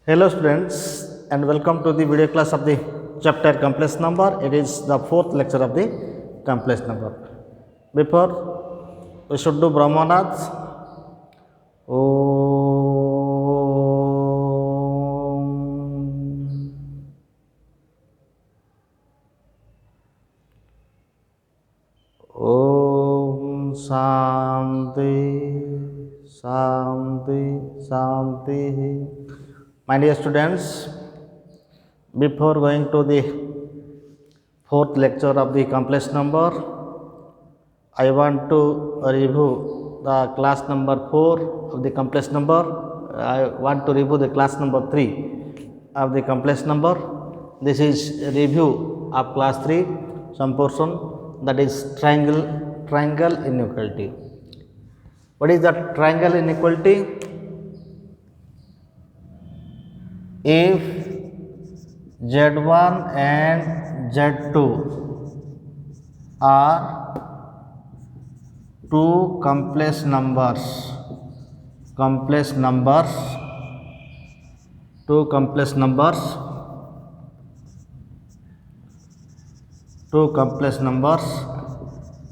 Hello students and welcome to the video class of the chapter complex number. It is the fourth lecture of the complex number. Before we should do Brahmanath. Om Shanti Shanti Shanti. My dear students, before going to the fourth lecture of the complex number, I want to review the class number 4 of the complex number. I want to review the class number 3 of the complex number. This is a review of class 3, some portion, that is triangle inequality. What is that triangle inequality? If Z1 and Z2 are two complex numbers,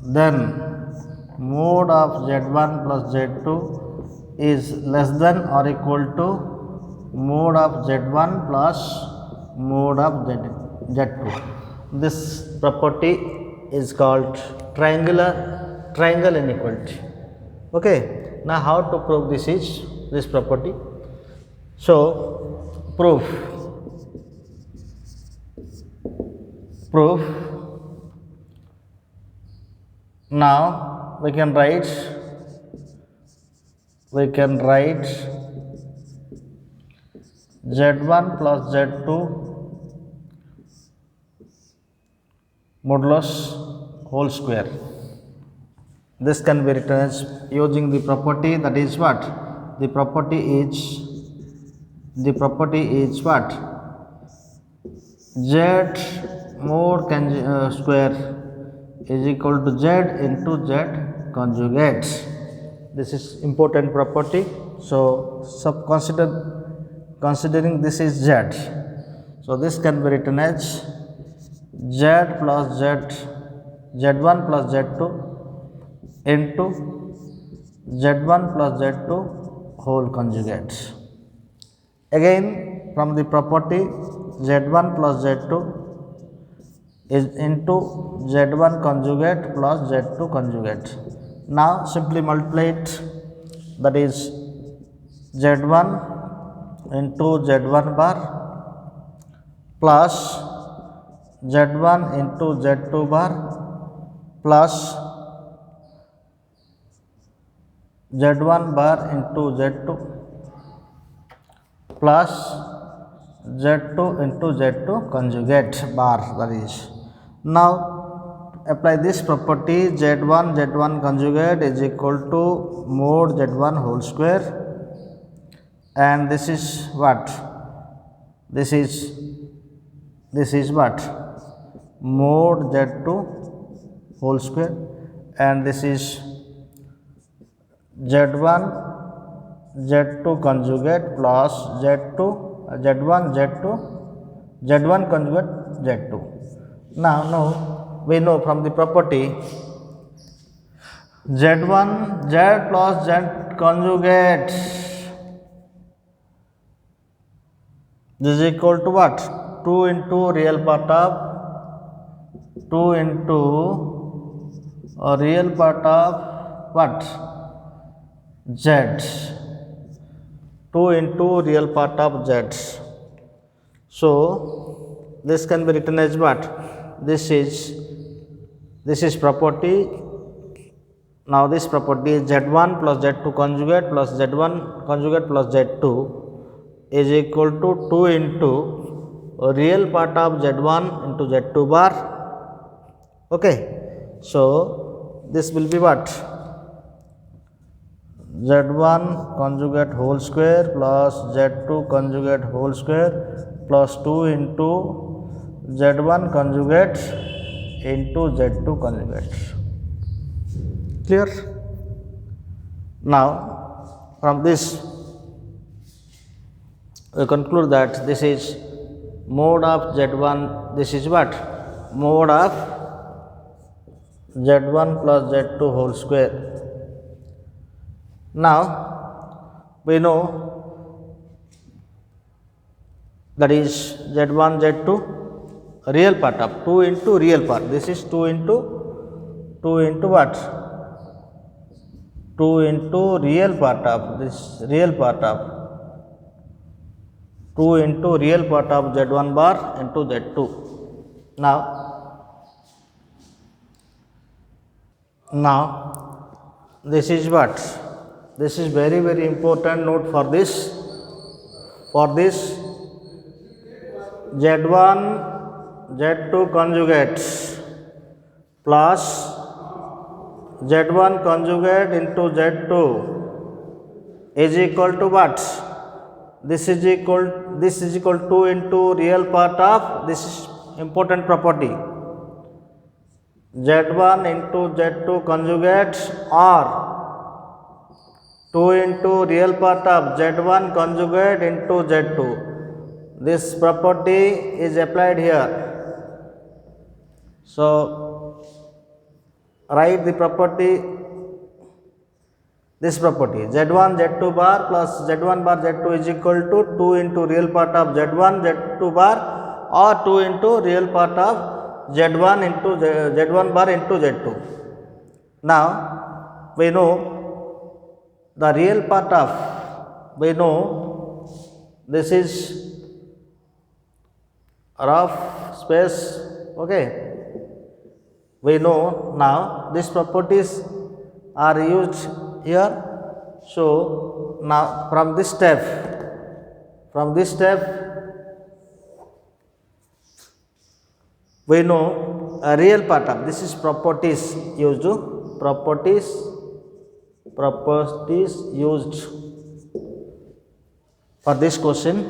then mode of Z1 plus Z2 is less than or equal to mode of Z1 plus mode of Z2. This property is called triangle inequality. Okay. Now, how to prove this property? So, proof. Now we can write Z1 plus Z2 modulus whole square. This can be written as using the property, that is what? The property is what? Z mod square is equal to Z into Z conjugate. This is important property. So, considering this is Z, so this can be written as Z1 plus Z2 into Z1 plus Z2 whole conjugate. Again, from the property, Z1 plus Z2 is into Z1 conjugate plus Z2 conjugate. Now simply multiply it, that is Z1 into Z1 bar plus Z1 into Z2 bar plus Z1 bar into Z2 plus Z2 into Z2 conjugate bar, that is. Now apply this property, Z1 conjugate is equal to mod Z1 whole square, and this is what? This is what? Mod Z2 whole square, and this is Z2 conjugate plus Z1 conjugate Z2. Now we know from the property Z plus Z conjugate is equal to what? 2 into real part of what? Z. 2 into real part of Z. So this can be written as what? This is property. Now this property is Z1 plus Z2 conjugate plus Z1 conjugate plus Z2 is equal to 2 into real part of Z1 into Z2 bar. Okay. So this will be what? Z1 conjugate whole square plus Z2 conjugate whole square plus 2 into Z1 conjugate into Z2 conjugate. Clear? Now from this we conclude that this is mode of Z1, this is what? Mode of Z1 plus Z2 whole square. Now, we know that is Z1, Z2 real part of 2 into real part. This is 2 into what? 2 into real part of this real part of 2 into real part of Z1 bar into Z2. Now this is what? This is very important note for this. For this Z1 Z2 conjugate plus Z1 conjugate into Z2 is equal to what? This is equal to into real part of, this is important property, Z1 into Z2 conjugate or 2 into real part of Z1 conjugate into Z2. This property is applied here. So write the property, this property Z1 Z2 bar plus Z1 bar Z2 is equal to 2 into real part of Z1 Z2 bar or 2 into real part of Z1 into Z1 bar into Z2. Now we know the real part of, we know this is rough space, okay. We know now these properties are used here. So now from this step we know a real part of, this is properties used, properties used for this question.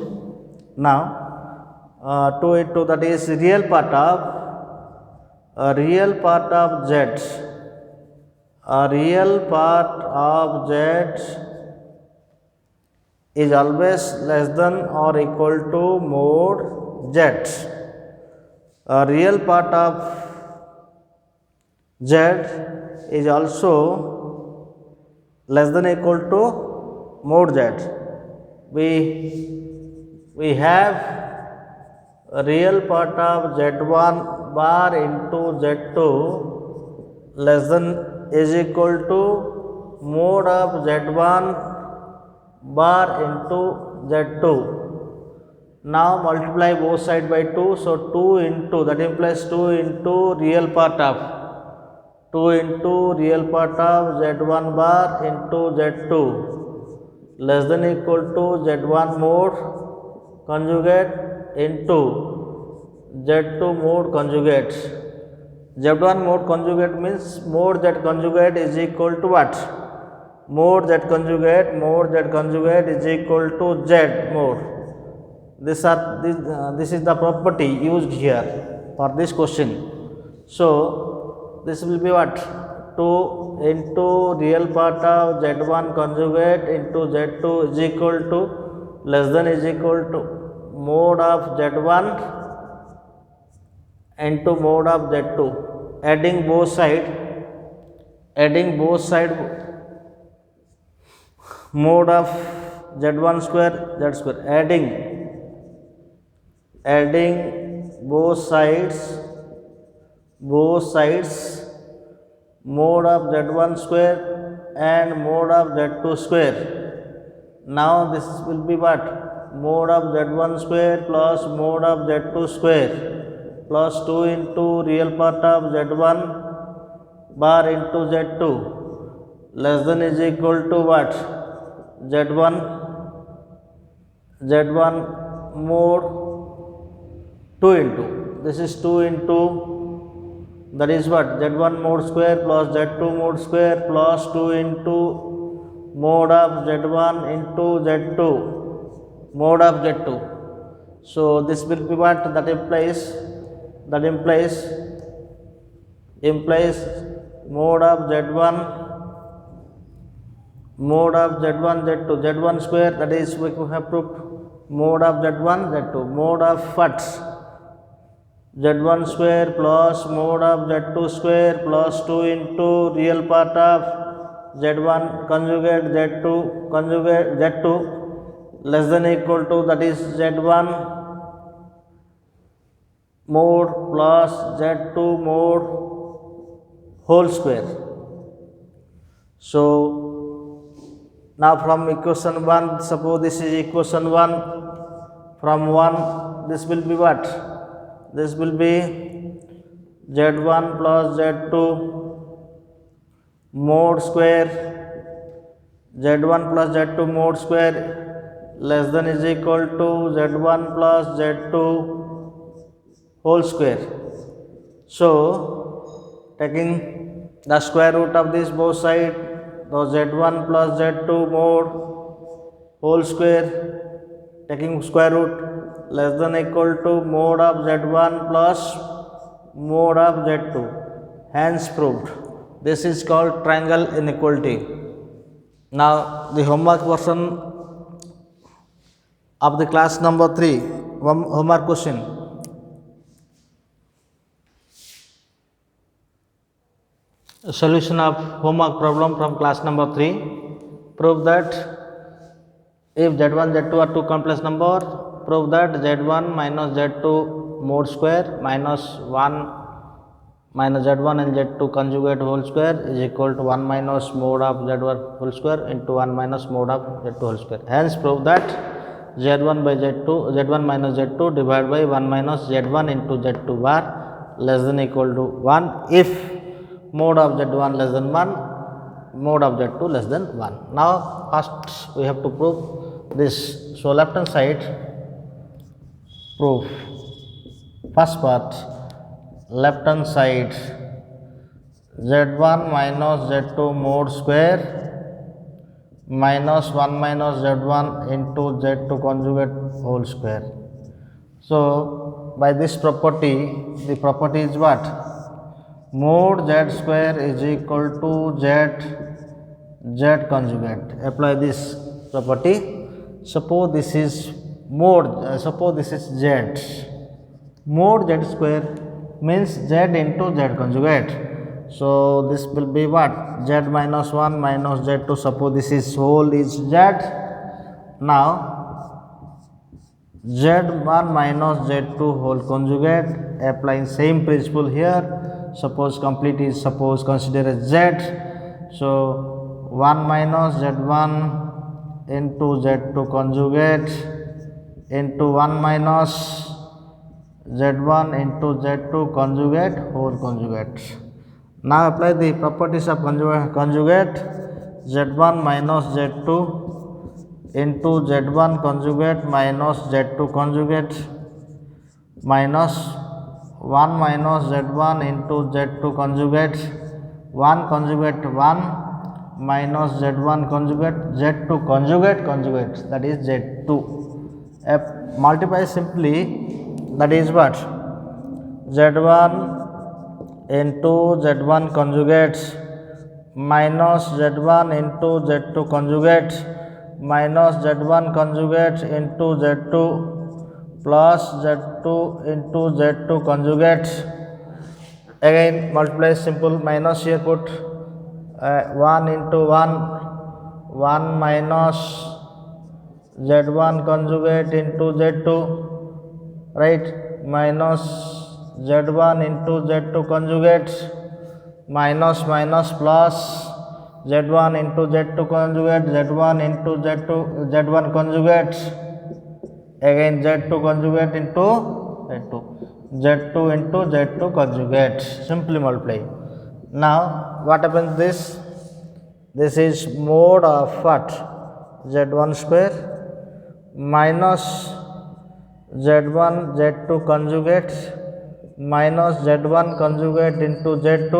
Now 2 into that is real part of, a real part of Z, a real part of Z is always less than or equal to mod Z. A real part of Z is also less than equal to mod Z. We have a real part of Z1 bar into Z2 less than is equal to mod of Z1 bar into Z2. Now multiply both sides by 2, so 2 into, that implies 2 into real part of, 2 into real part of Z1 bar into Z2 less than equal to Z1 mod conjugate into Z2 mod conjugate. Z1 mod conjugate means mod Z conjugate is equal to what? Mod Z conjugate is equal to Z mod. This is the property used here for this question. So this will be what? 2 into real part of Z1 conjugate into Z2 is equal to less than is equal to mod of Z1 into mod of Z2, adding both side mod of Z1 square Z square, adding both sides mod of Z1 square and mod of Z2 square. Now this will be what? Mod of Z1 square plus mod of Z2 square plus 2 into real part of Z1 bar into Z2 less than is equal to what? Z1 mod 2 into, this is 2 into, that is what? Z1 mod square plus Z2 mod square plus 2 into mod of Z1 into Z2 mod of Z2. So this will be what? That implies mod of Z1 Z2 Z1 square, that is we have proved Mode of z1 z2 mode of what? z1 square plus mode of z2 square plus 2 into real part of z1 conjugate z2 conjugate z2 less than equal to, that is z1 mode plus z2 mode whole square. So now from equation 1, suppose this is equation 1, from 1 this will be what? This will be z1 plus z2 mode square, z1 plus z2 mode square less than is equal to z1 plus z2 whole square. So taking the square root of this both side, so z1 plus z2 mode whole square, taking square root less than equal to mode of z1 plus mode of z2, hence proved. This is called triangle inequality. Now the homework portion of the class number 3, homework question. Solution of homework problem from class number 3. Prove that if z1 z2 are two complex number, prove that z1 minus z2 mode square minus 1 minus z1 and z2 conjugate whole square is equal to 1 minus mode of z1 whole square into 1 minus mode of z2 whole square. Hence prove that z1 by z1 minus z2 divided by 1 minus z1 into z2 bar less than equal to 1 if mode of z1 less than 1, mode of z2 less than 1. Now first we have to prove this. So left hand side proof. First part, left hand side z1 minus z2 mode square minus 1 minus z1 into z2 conjugate whole square. So by this property, the property is what? Mode z square is equal to z conjugate. Apply this property. Suppose this is mode, suppose this is z. Mode z square means z into z conjugate. So this will be what? Z minus 1 minus z2. Suppose this is whole is z. Now z1 minus z2 whole conjugate, applying same principle here. Suppose complete is, suppose consider as z. So 1 minus z1 into z2 conjugate into 1 minus z1 into z2 conjugate whole conjugate. Now apply the properties of conjugate. z1 minus z2 into z1 conjugate minus z2 conjugate minus 1 minus z1 into z2 conjugate, 1 conjugate 1 minus z1 conjugate, z2 conjugate, that is z2. Multiply simply, that is what? z1 into z1 conjugate minus z1 into z2 conjugate minus z1 conjugate into z2 plus z2 into z2 conjugate. Again multiply simple, minus here put 1 into 1 minus z1 conjugate into z2, right, minus z1 into z2 conjugate minus plus z1 into z2 conjugate, z1 into z1 conjugate, again z2 conjugate into z2 into z2 conjugate, simply multiply. Now what happens this? This is mode of what? z1 square minus z1 z2 conjugate minus z1 conjugate into z2,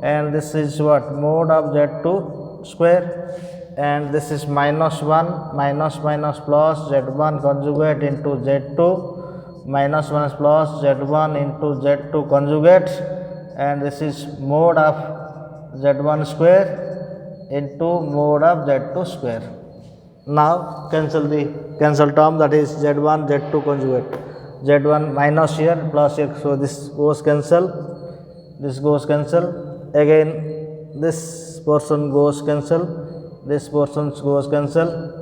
and this is what? Mode of z2 square, and this is minus 1 minus plus z1 conjugate into z2 minus plus z1 into z2 conjugate, and this is mode of z1 square into mode of z2 square. Now cancel term, that is z1 z2 conjugate, z1 minus here plus x, so this goes cancel, this goes cancel, again this portion goes cancel, this portion goes cancel.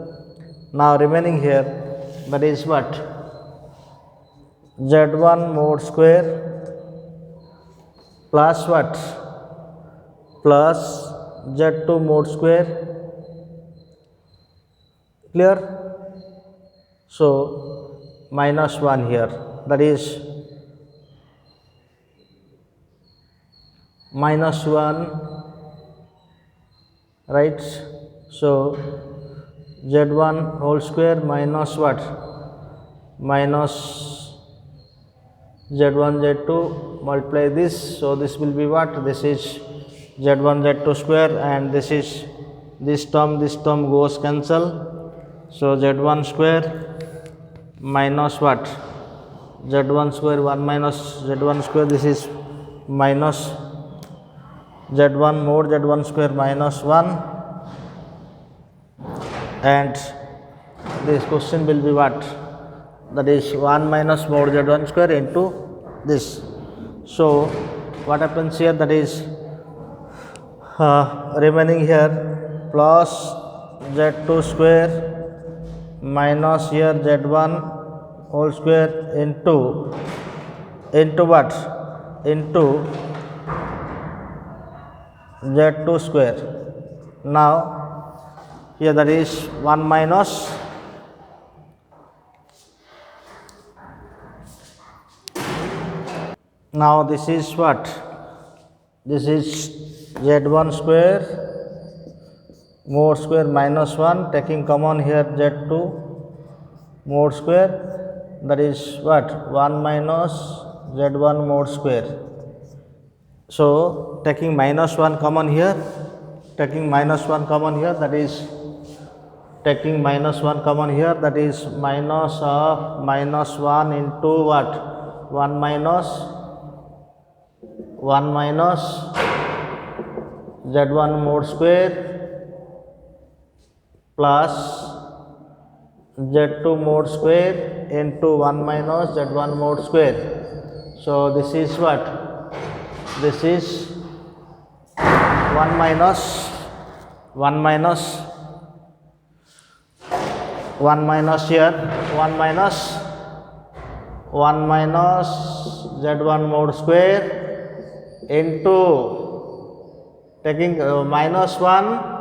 Now remaining here, that is what, z1 mod square plus what, plus z2 mod square. Clear? So minus 1 here, that is minus 1, right? So z1 whole square minus what, minus z1 z2 multiply this, so this will be what, this is z1 z2 square, and this is this term goes cancel. So z1 square minus what, z1 square 1 minus z1 square, this is minus z1 mod z1 square minus 1, and this question will be what, that is 1 minus mod z1 square into this. So what happens here, that is remaining here plus z2 square minus here z1 whole square into what, into z2 square. Now here that is 1 minus now this is what, this is z1 square mod square minus 1, taking common here z2 mod square, that is what, 1 minus z1 mod square. So taking minus 1 common here, taking minus 1 common here, that is taking minus 1 common here, that is minus of minus 1 into what, 1 minus z1 mod square plus z2 mod square into 1 minus z1 mod square. So this is what, this is 1 minus here 1 minus z1 mod square into taking minus 1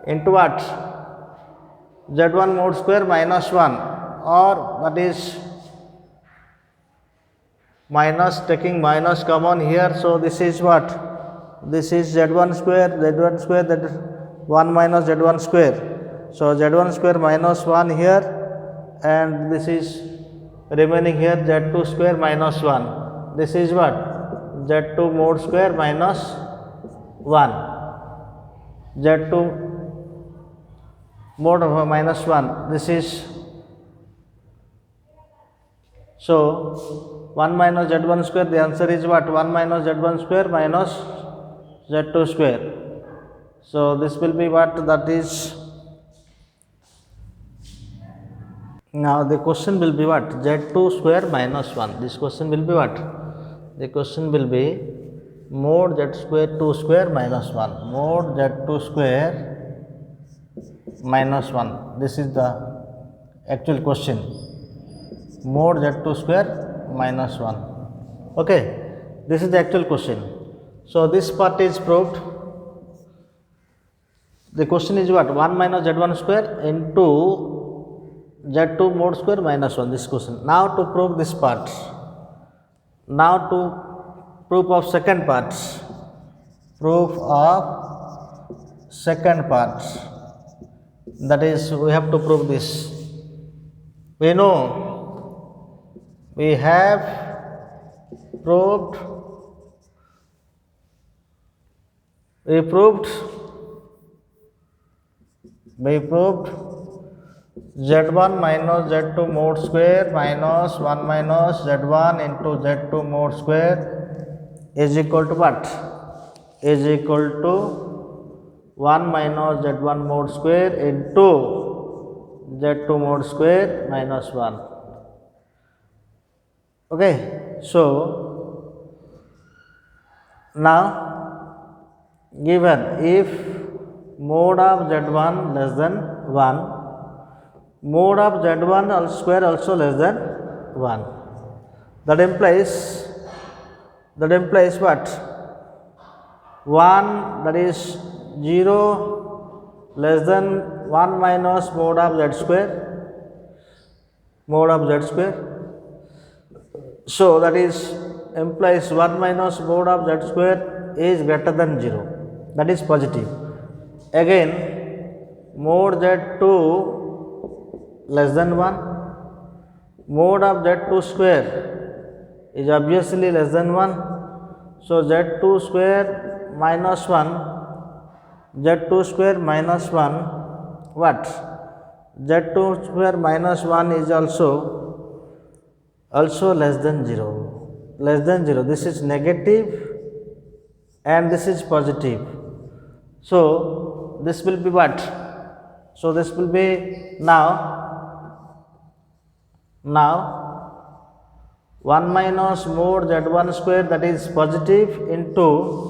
into what, z1 mod square minus 1, or that is minus, taking minus common here, so this is what, this is z1 square, that is 1 minus z1 square, so z1 square minus 1 here, and this is remaining here z2 square minus 1, this is what, z2 mod square minus 1, z2 mod of minus 1, this is, so 1 minus z1 square, the answer is what, 1 minus z1 square minus z2 square. So this will be what, that is, now the question will be what, z2 square minus 1, this question will be what, the question will be mod z square 2 square minus 1, mod z2 square minus 1, this is the actual question, mod z2 square minus 1. Okay, this is the actual question. So this part is proved. The question is what, 1 minus z1 square into z2 mod square minus 1, this question. Now to prove this part, now to proof of second part, that is, we have to prove this. We know we have proved, z1 minus z2 mod square minus 1 minus z1 into z2 mod square is equal to what, is equal to 1 minus z1 mod square into z2 mod square minus 1. Okay, so now given if mod of z1 less than 1, mod of z1 square also less than 1, that implies what? 1, that is 0 less than 1 minus mod of z square, so that is implies 1 minus mod of z square is greater than 0, that is positive. Again mod z2 less than 1, mod of z2 square is obviously less than 1, so z2 square minus 1, z2 square minus 1, what? z2 square minus 1 is also less than 0, this is negative and this is positive, so this will be what? So this will be now 1 minus mod z1 square, that is positive, into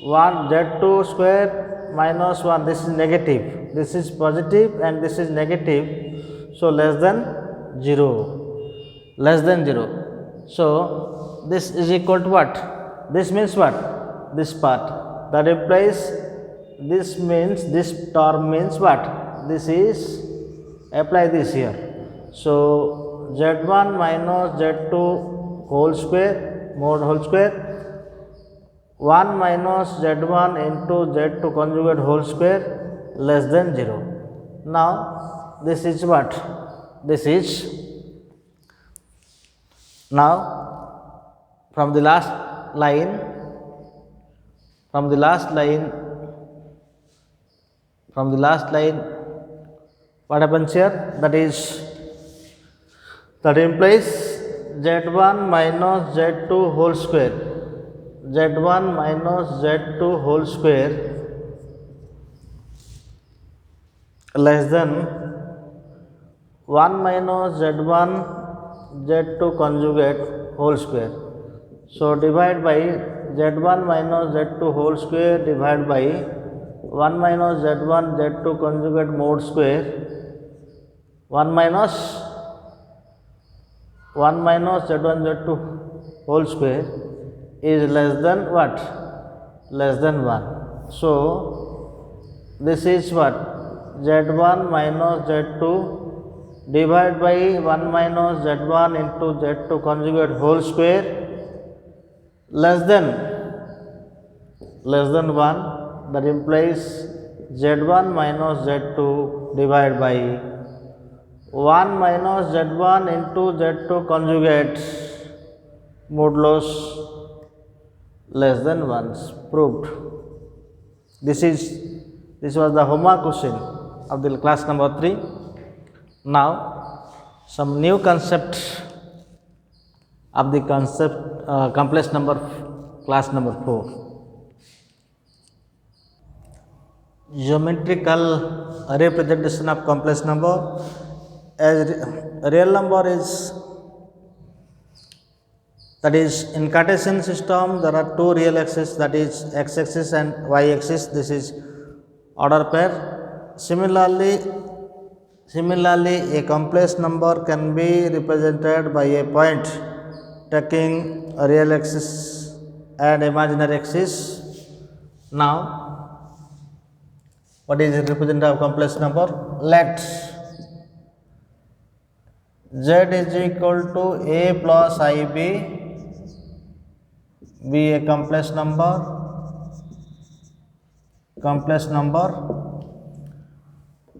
1 z2 square minus 1, this is negative, this is positive and this is negative, so less than 0, so this is equal to what? This means what? This part, that implies this means this term means what? This is, apply this here, so z1 minus z2 whole square mod whole square 1 minus z1 into z2 conjugate whole square less than 0. Now this is what? This is now from the last line what happens here? That implies z1 minus z2 whole square, z1 minus z2 whole square less than 1 minus z1 z2 conjugate whole square. So divide by z1 minus z2 whole square divided by 1 minus z1 z2 conjugate mod square, 1 minus z1 z2 whole square is less than what? Less than 1. So this is what? z1 minus z2 divided by 1 minus z1 into z2 conjugate whole square less than 1, that implies z1 minus z2 divided by 1 minus z1 into z2 conjugate modulus less than 1, proved. This was the homework question of the class number 3. Now some new concept of the complex number, class number 4. Geometrical representation of complex number. As real number is, that is in Cartesian system there are two real axes, that is x axis and y axis, this is order pair. Similarly a complex number can be represented by a point taking a real axis and imaginary axis. Now what is the representative of complex number? Let z is equal to a plus ib be a complex number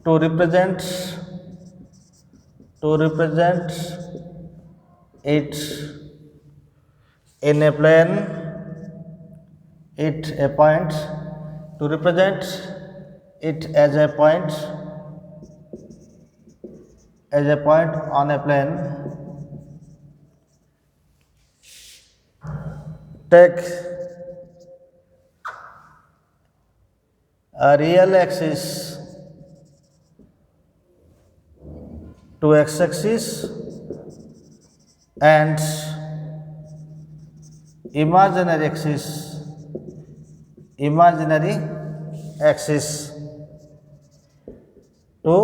to represent it in a plane, a point, to represent it as a point on a plane. Take a real axis to x-axis and imaginary axis to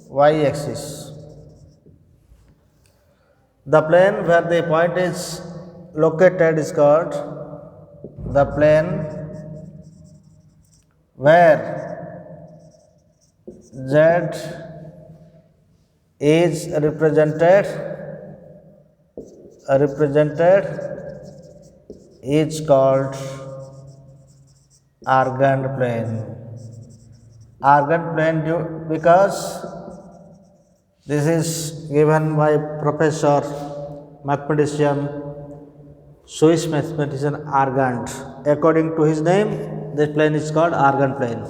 y-axis. The plane where the point is located is called the plane where z is represented is called Argand plane. Argand plane because this is given by Professor mathematician, Swiss mathematician Argand. According to his name, this plane is called Argand plane.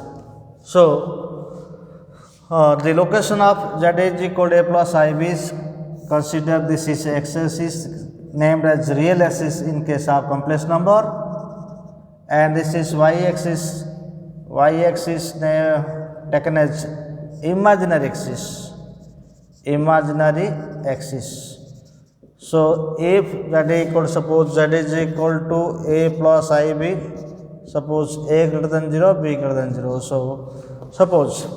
So, the location of z is equal to a plus ib is consider this is x-axis named as real axis in case of complex number, and this is y-axis taken as imaginary axis. So, if z is equal, suppose z is equal to a plus ib, suppose a greater than 0, b greater than 0. So, suppose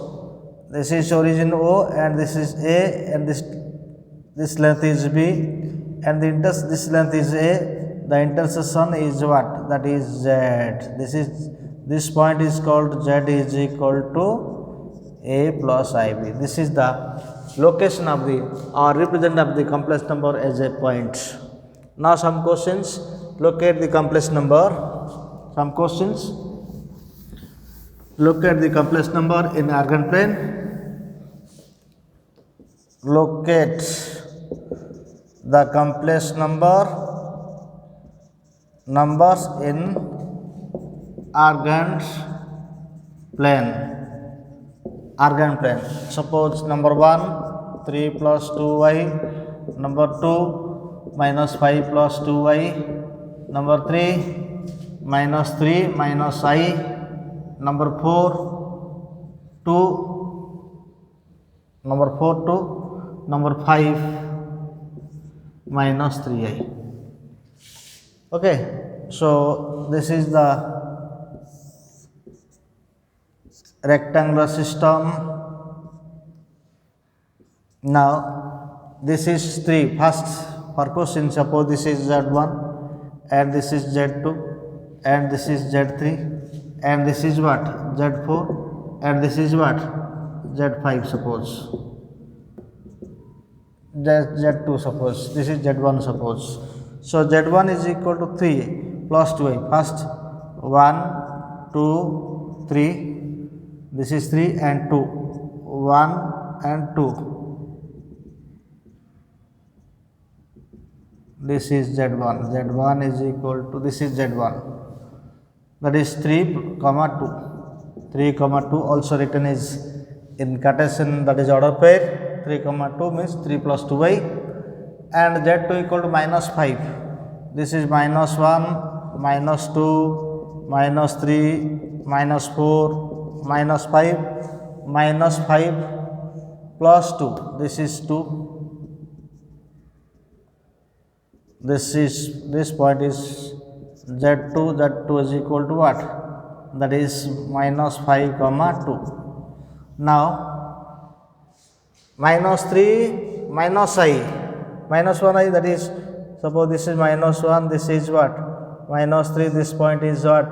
this is origin O and this is A and this length is B and this length is A, the intersection is what? That is Z. This point is called Z is equal to A plus IB. This is the location of the or represent of the complex number as a point. Now some questions. Locate the complex number. Some questions. Locate the complex number in Argand plane. Locate the complex numbers in Argand plane. Suppose number 1 3 plus 2y, number 2 minus 5 plus 2y, number 3 minus 3 minus I, number 4 2, number 5 minus 3i. Okay, so this is the rectangular system. Now this is 3. First for question, suppose this is Z1 and this is Z2 and this is Z3 and this is what? Z4 and this is what? Z5. Suppose Z2, suppose this is Z1, suppose. So Z1 is equal to 3 plus 2i. First 1 2 3, this is 3 and 2, 1 and 2. This is Z1. Z1 is equal to, this is Z1. That is 3 comma 2. 3 comma 2 also written is in Cartesian, that is order pair. 3 comma 2 means 3 plus 2y. And Z2 equal to minus 5. This is minus 1, minus 2, minus 3, minus 4, minus 5, minus 5 plus 2. This is 2. This point is Z2. Z2 is equal to what? That is minus 5 comma 2. Now minus 3 minus I. Minus 1i, that is, suppose this is minus 1, this is what? Minus 3, this point is what?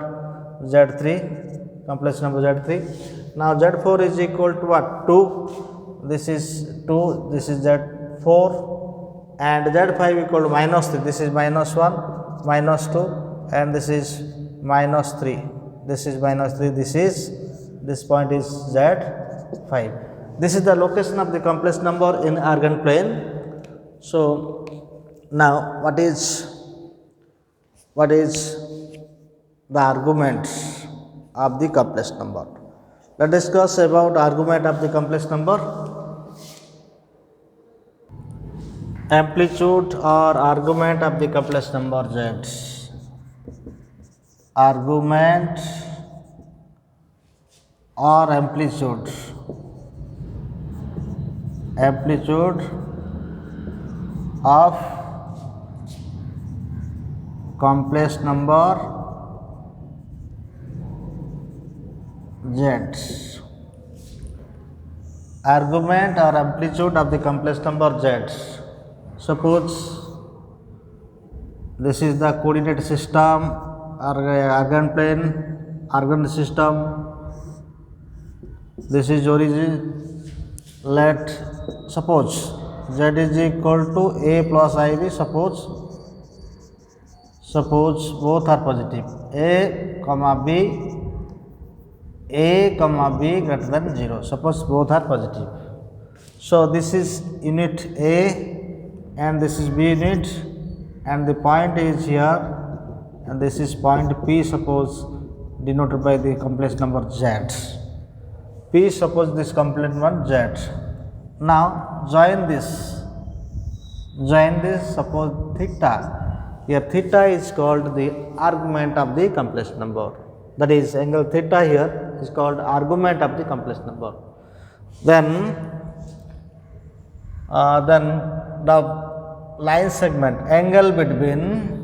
Z3, complex number Z3. Now Z4 is equal to what? 2, this is 2, this is Z4, and Z5 equal to minus 3, this is minus 1, minus 2, and this is minus 3, this is minus 3, this point is Z5. This is the location of the complex number in Argand plane. So now what is the argument of the complex number? Let us discuss about argument of the complex number. Amplitude or argument of the complex number Z. Argument or amplitude of complex number z. Argument or amplitude of the complex number z. Suppose this is the coordinate system or Argand plane, Argand system. This is origin. Let suppose z is equal to a plus ib. Suppose both are positive, a comma b greater than 0. Suppose both are positive. So this is unit A and this is B unit, and the point is here, and this is point P, suppose denoted by the complex number z. P, suppose this complex number z. Now join this, suppose theta. Here theta is called the argument of the complex number. That is, angle theta here is called argument of the complex number. Then the line segment, angle between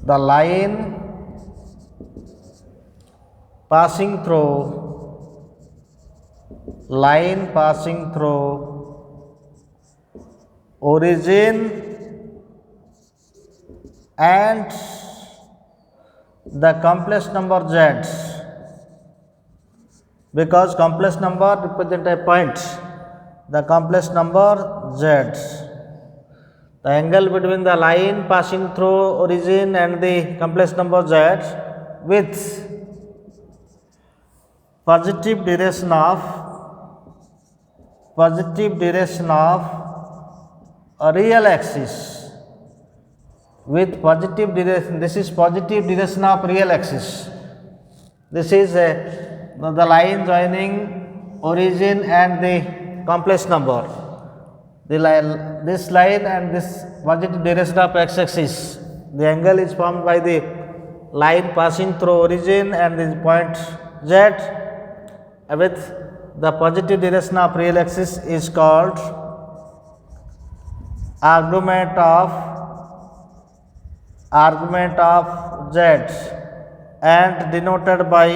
the line passing through origin and the complex number z, because complex number represent a point, the complex number z. The angle between the line passing through origin and the complex number z with positive direction of a real axis, with positive direction. This is positive direction of real axis. This is the line joining origin and the complex number. This line and this positive direction of x-axis. The angle is formed by the line passing through origin and the point z with the positive direction of real axis is called argument of z, and denoted by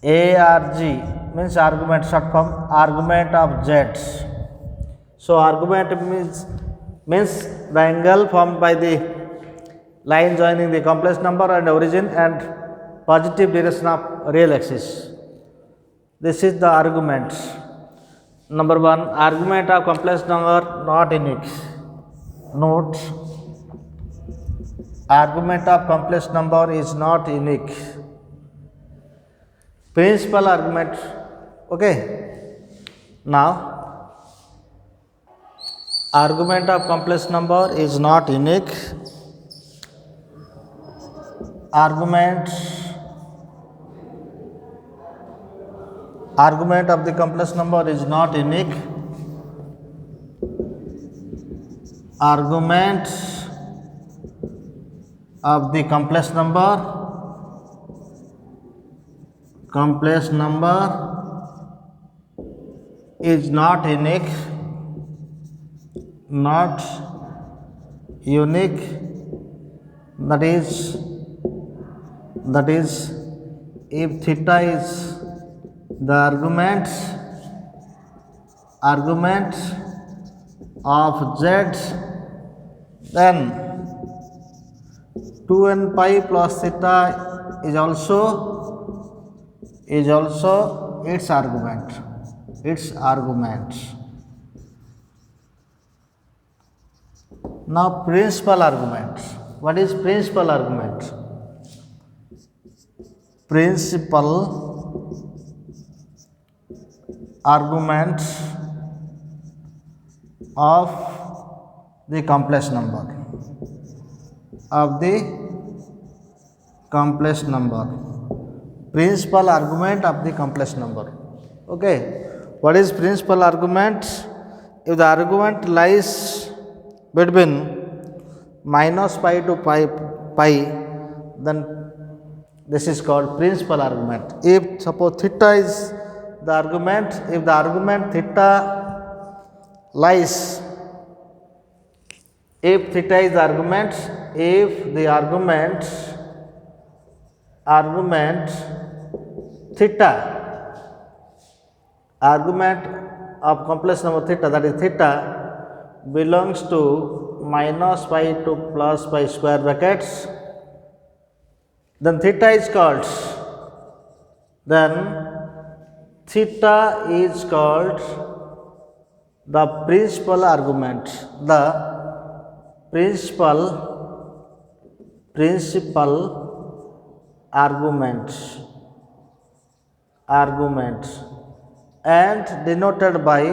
ARG, means argument, short form argument of z. So argument means the angle formed by the line joining the complex number and origin and positive direction of real axis. This is the argument. Number 1, argument of complex number not unique. Note, argument of complex number is not unique. Principal argument. Okay. Now, argument of complex number is not unique. Argument of the complex number is not unique. Argument of the complex number is not unique. That is, if theta is the argument of z, then 2n pi plus theta is also its argument. Now principal argument. What is principal argument? Principal argument of the complex number. Principal argument of the complex number. Okay. What is principal argument? if the argument lies between minus pi to pi, then this is called principal argument. If suppose theta is the argument, if the argument theta lies, if theta is the argument, if the argument theta, argument of complex number theta, that is theta, belongs to minus pi to plus pi square brackets, then theta is called, then theta is called the principal argument, the principal argument, and denoted by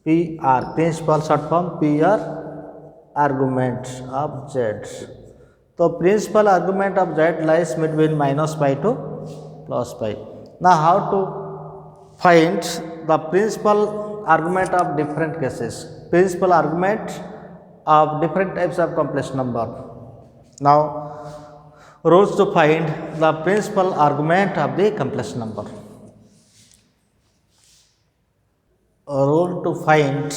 PR, principal short form PR argument of Z. So principal argument of Z lies between minus pi to plus pi. Now how to find the principal argument of different cases, principal argument of different types of complex number. Now rules to find the principal argument of the complex number. A rule to find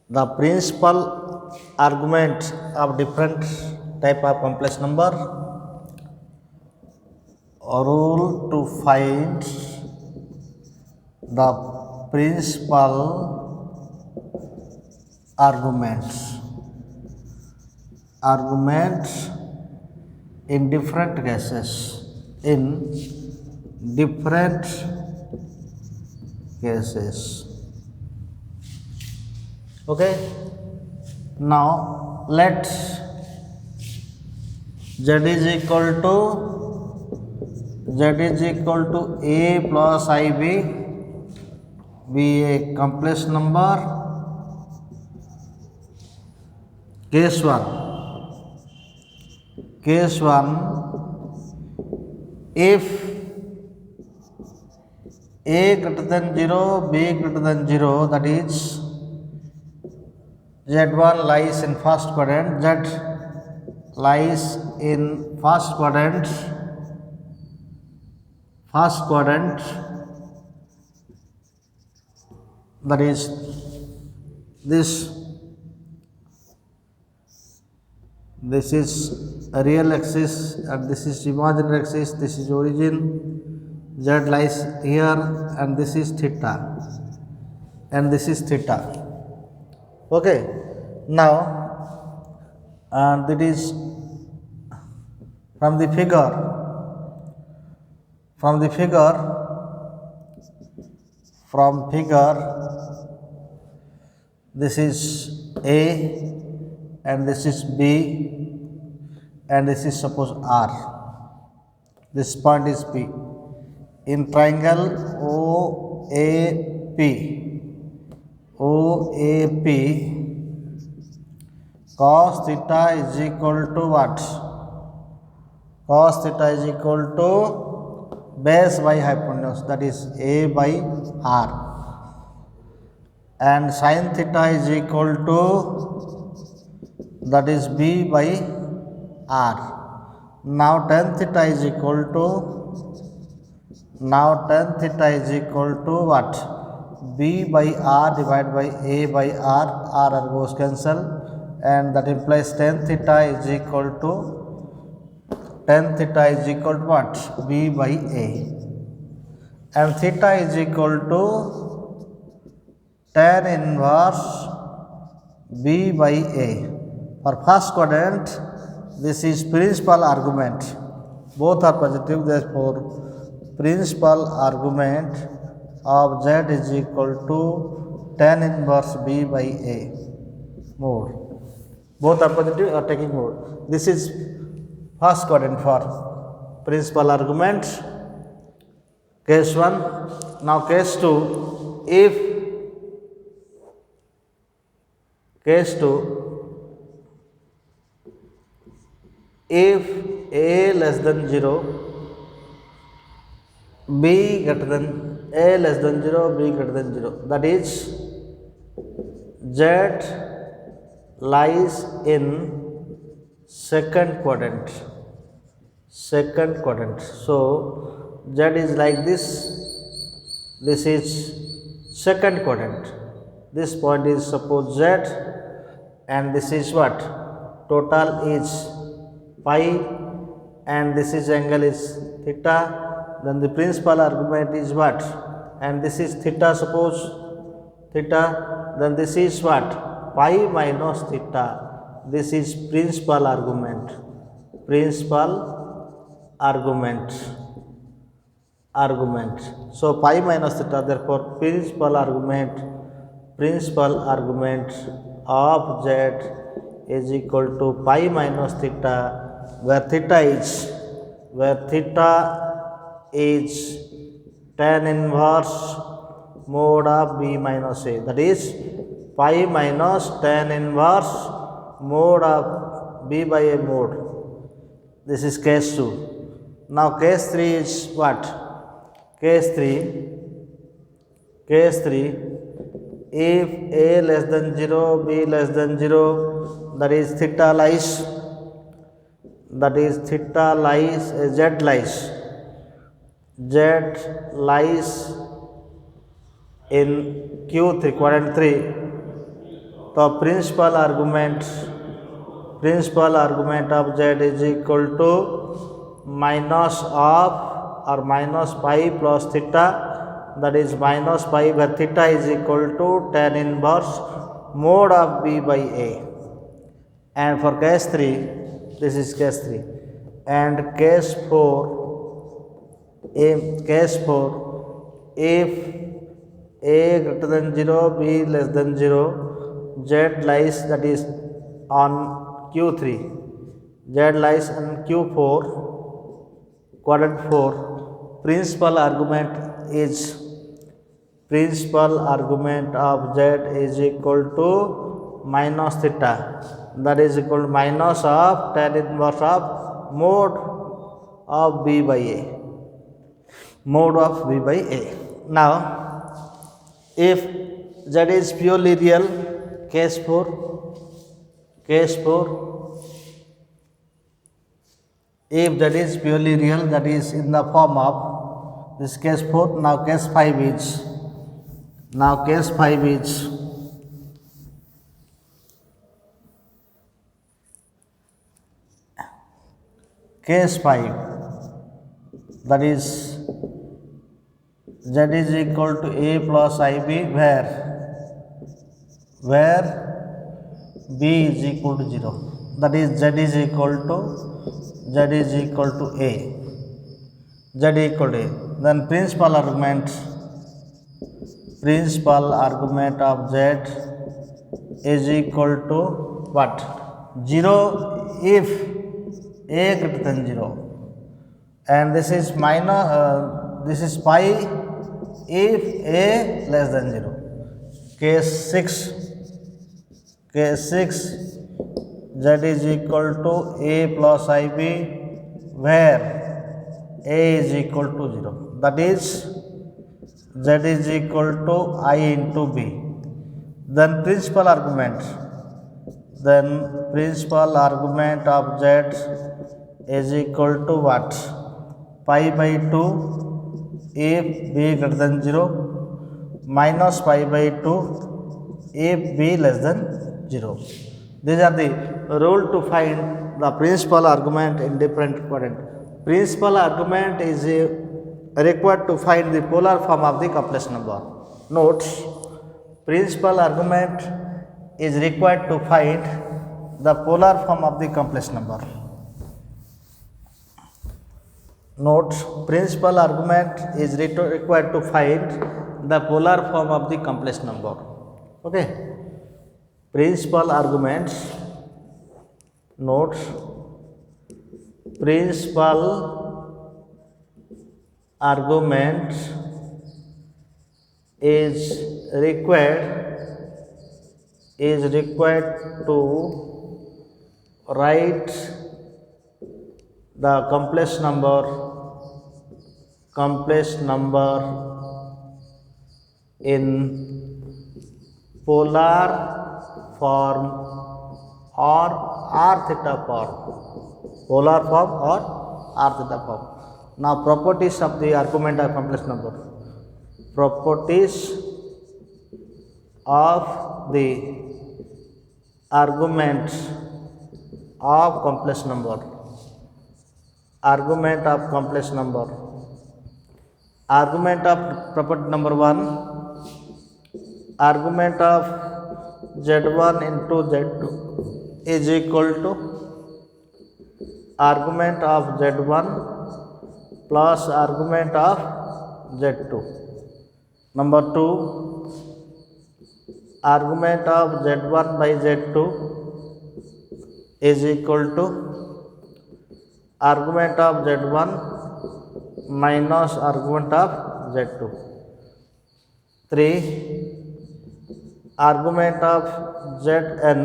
the principal argument of different type of complex number. A rule to find the principal argument in different cases, Okay. Now let Z is equal to A plus IB be a complex number. Case 1, if A greater than 0, B greater than 0, that is Z1 lies in first quadrant, Z lies in first quadrant, that is this is a real axis and this is imaginary axis, this is origin, Z lies here and this is theta and this is theta. Okay. Now that is from the figure this is A and this is B and this is suppose R, this point is P. In triangle OAP, cos theta is equal to what? Cos theta is equal to base by hypotenuse, that is A by R, and sin theta is equal to, that is B by R. Now tan theta is equal to what? B by R divided by A by R goes cancel, and that implies tan theta is equal to what? B by A, and theta is equal to tan inverse B by A. For first quadrant, this is principal argument, both are positive, therefore principal argument of Z is equal to tan inverse B by A mode. Both are positive or taking mode. This is first quadrant for principal argument. Case 1. Now case 2, if A less than 0, b greater than a less than 0, b greater than 0. That is z lies in second quadrant. Second quadrant. So z is like this. This is second quadrant. This point is suppose z, and this is what? Total is pi, and this is angle is theta. Then the principal argument is what? And this is theta, suppose theta. Then this is what? Pi minus theta. This is principal argument. Principal argument. So pi minus theta, therefore principal argument of z is equal to pi minus theta, where theta is tan inverse mode of b minus a. That is pi minus tan inverse mode of b by a mode. This is case 2. Now case 3 is what? Case 3, if a less than 0, b less than 0, that is theta lies, z lies in Q3, quadrant 3. The principal argument of z is equal to minus of or minus pi plus theta, that is minus pi, where theta is equal to tan inverse mode of b by a. And for case 3, this is case 3. And case 4, if a greater than 0, b less than 0, z lies, that is on Q3, z lies on Q4, quadrant 4. Principal argument of z is equal to minus theta, that is equal to minus of tan inverse of mode of b by a. Now if z is purely real, case 4, if that is purely real, that is in the form of this case 4. Now case 5 is, case 5, that is z is equal to a plus ib, where b is equal to 0. That is z is equal to a. Then principal argument of z is equal to what? 0 if a greater than 0, and this is minus, this is pi if a less than 0. Case 6, z is equal to a plus ib, where a is equal to 0. That is z is equal to I into b. Then principal argument of z is equal to what? Pi by 2 if b greater than 0, minus pi by 2 if b less than 0. These are the rule to find the principal argument in different quadrant. Principal argument is required to find the polar form of the complex number. Notes: principal argument is required to find the polar form of the complex number. Notes: principal argument is required to find the polar form of the complex number. Okay. Principal arguments. Notes: principal argument is required to write the complex number complex number in polar form or r theta form, polar form or r theta form. Now properties of the argument of complex number. Properties of the argument of complex number. Argument of complex number. Argument of property number 1. Argument of z1 into z2 is equal to argument of z1 plus argument of z2. Number 2, argument of z1 by z2 is equal to argument of z1 minus argument of z2. 3, argument of zn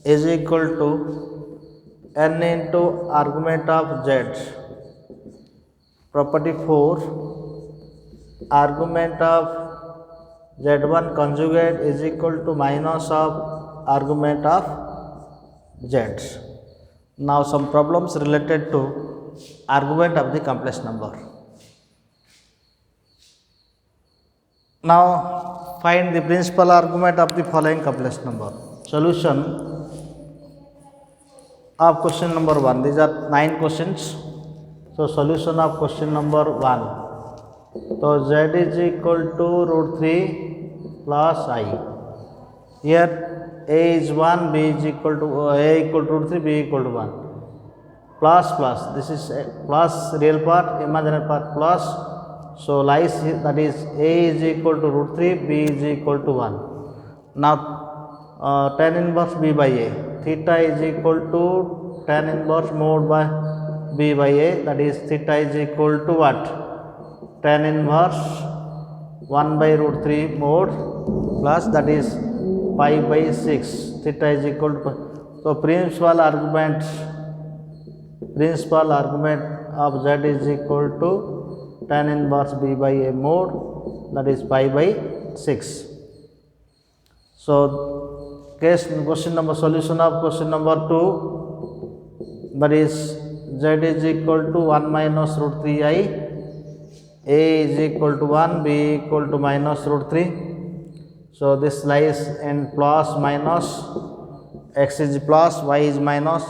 is equal to n into argument of z. Property 4, argument of z1 conjugate is equal to minus of argument of z. Now some problems related to argument of the complex number. Now find the principal argument of the following complex number. Solution of question number 1. These are 9 questions. So solution of question number 1. So z is equal to root 3 plus I. Here a is 1, b is equal to a equal to root 3, b equal to 1. Plus plus, this is a plus real part, imaginary part plus. So lies that is a is equal to root 3, b is equal to 1. Now tan inverse b by a. Theta is equal to tan inverse mod by b by a, that is theta is equal to what? Tan inverse 1 by root 3 mod plus that is pi by 6. Theta is equal to, so principal argument of z is equal to tan inverse b by a mod, that is pi by 6. So question number solution of question number 2, that is z is equal to 1 minus root 3i, a is equal to 1, b equal to minus root 3. So this lies in plus minus, x is plus, y is minus.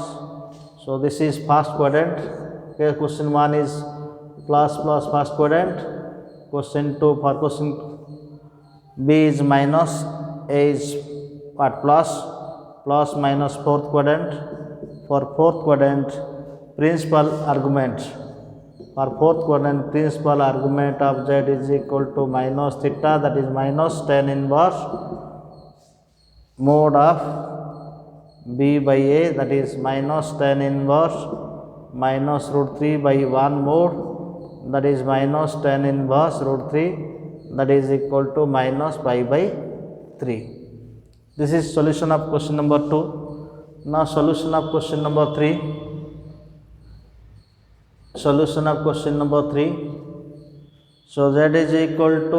So this is first quadrant. Okay, question 1 is plus plus first quadrant. Question 2 for question b is minus, a is what? Plus minus fourth quadrant. For fourth quadrant principal argument. For fourth quadrant principal argument of z is equal to minus theta, that is minus tan inverse mod of b by a, that is minus tan inverse minus root 3 by 1 mod, that is minus tan inverse root 3, that is equal to minus pi by 3. This is solution of question number 2. Now solution of question number 3. Solution of question number 3. So z is equal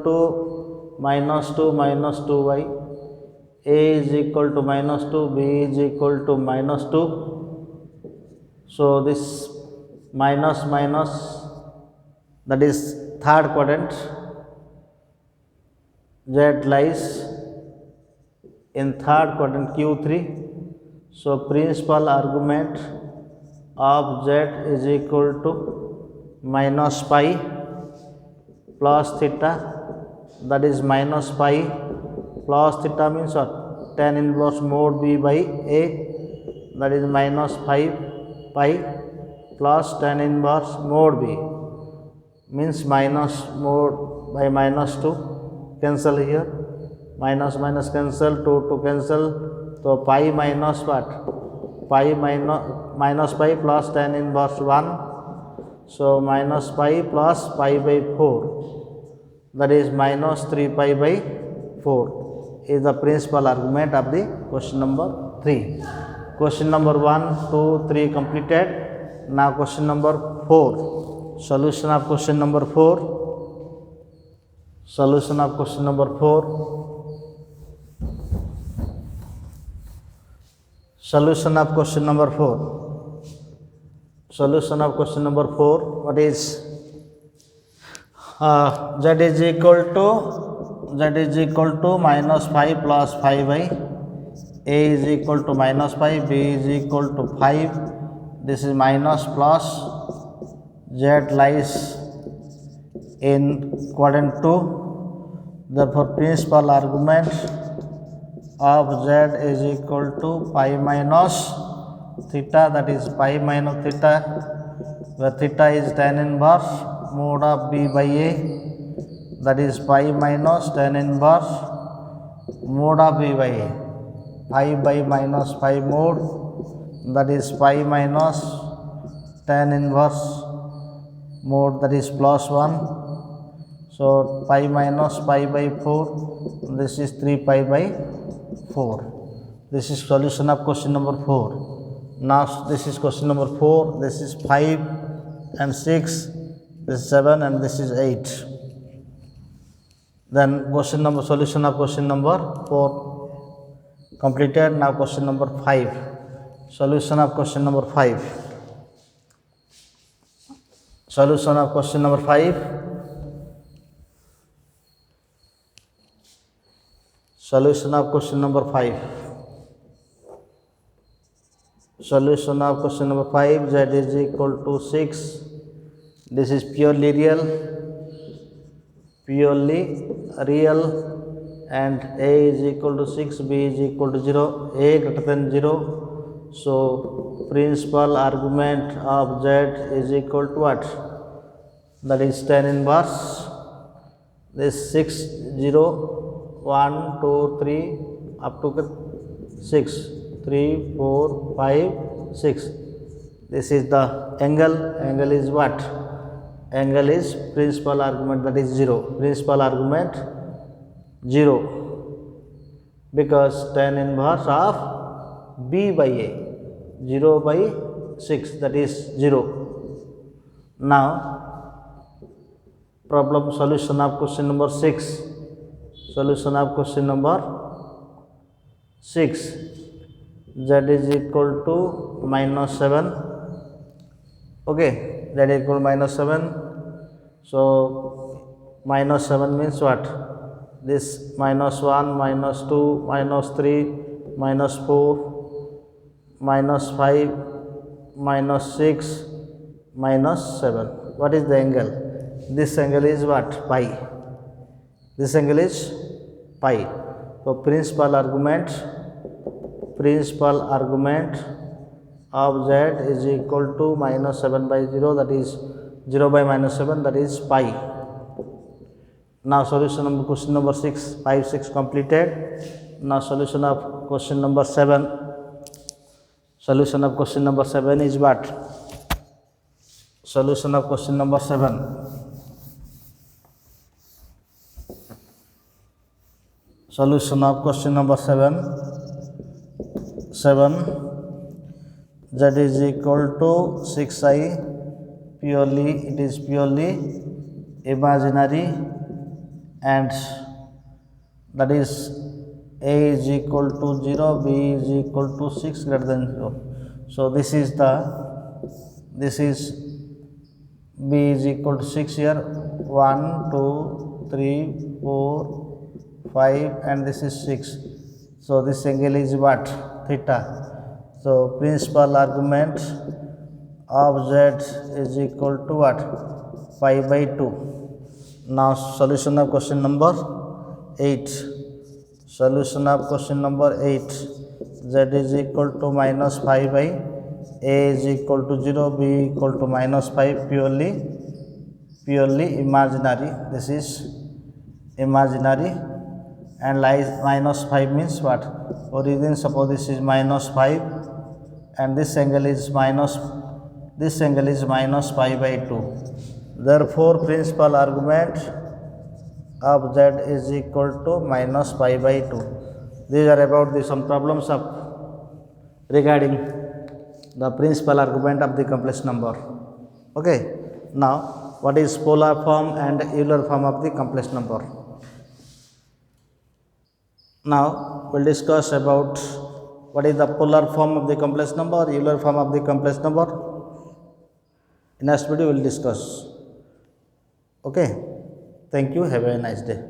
to minus 2y, a is equal to minus 2, b is equal to minus 2. So this minus, that is third quadrant, z lies in third quadrant Q3. So principal argument of z is equal to minus pi plus theta, that is minus pi plus theta means what? Tan inverse mod b by a, that is minus pi plus tan inverse mod b means minus mod by minus 2, cancel here, minus cancel, 2 to cancel, so pi minus what? Pi minus pi plus tan inverse 1, so minus pi plus pi by 4, that is minus 3 pi by 4 is the principal argument of the question number 3. Question number 1, 2, 3 completed. Now question number 4. Solution of question number 4. Solution of question number 4. Solution of question number 4. Solution of question number 4. What is z is equal to minus 5 plus 5 by a is equal to minus 5, b is equal to 5. This is minus plus z lies in quadrant 2. Therefore, principal argument of z is equal to pi minus theta, that is pi minus theta, where theta is tan inverse mode of b by a, that is pi minus tan inverse mode of b by a. Pi by minus pi mode, that is pi minus tan inverse mode, that is plus 1. So pi minus pi by 4, this is 3 pi by 4. This is solution of question number 4. Now this is question number 4, this is 5 and 6, this is 7 and this is 8. Then question number, solution of question number 4 completed. Now question number 5. Solution of question number 5. Solution of question number 5. Solution of question number 5. Solution of question number 5. Z is equal to 6. This is purely real, and a is equal to 6, b is equal to 0, a greater than 0. So principal argument of z is equal to what? That is tan inverse this 6, 0, 1, 2, 3 up to 6, 3, 4, 5, 6. This is the angle. Angle is what? Angle is principal argument, that is 0. Principal argument 0, because tan inverse of b by a, 0 by 6, that is 0. Now problem solution of question number 6. Solution of question number 6. Z is equal to minus 7. Okay, z is equal to minus 7. So minus 7 means what? This minus 1, minus 2, minus 3, minus 4, minus 5, minus 6, minus 7. What is the angle? This angle is what? Pi. This angle is pi. So principal argument of z is equal to minus 7 by 0, that is 0 by minus 7, that is pi. Now solution of question number 6, 5, 6 completed. Now solution of question number 7. Solution of question number 7 is what? Solution of question number 7. Solution of question number 7. Z is equal to 6i. Purely, it is purely imaginary, and that is a is equal to 0, b is equal to 6 greater than 0. So this is b is equal to 6 here, 1, 2, 3, 4, 5, and this is 6. So this angle is what? Theta. So principal argument of z is equal to what? Pi by 2. Now solution of question number 8. Solution of question number 8. Z is equal to minus 5 by a is equal to 0, b equal to minus 5, purely imaginary. This is imaginary, and lies minus 5 means what? Origin, suppose this is minus 5 and this angle is minus pi by 2. Therefore principal argument of z is equal to minus pi by 2. These are about some problems of regarding the principal argument of the complex number. Okay. Now, what is polar form and Euler form of the complex number? Now, we'll discuss about what is the polar form of the complex number, Euler form of the complex number. In next video, we'll discuss. Okay. Thank you. Have a nice day.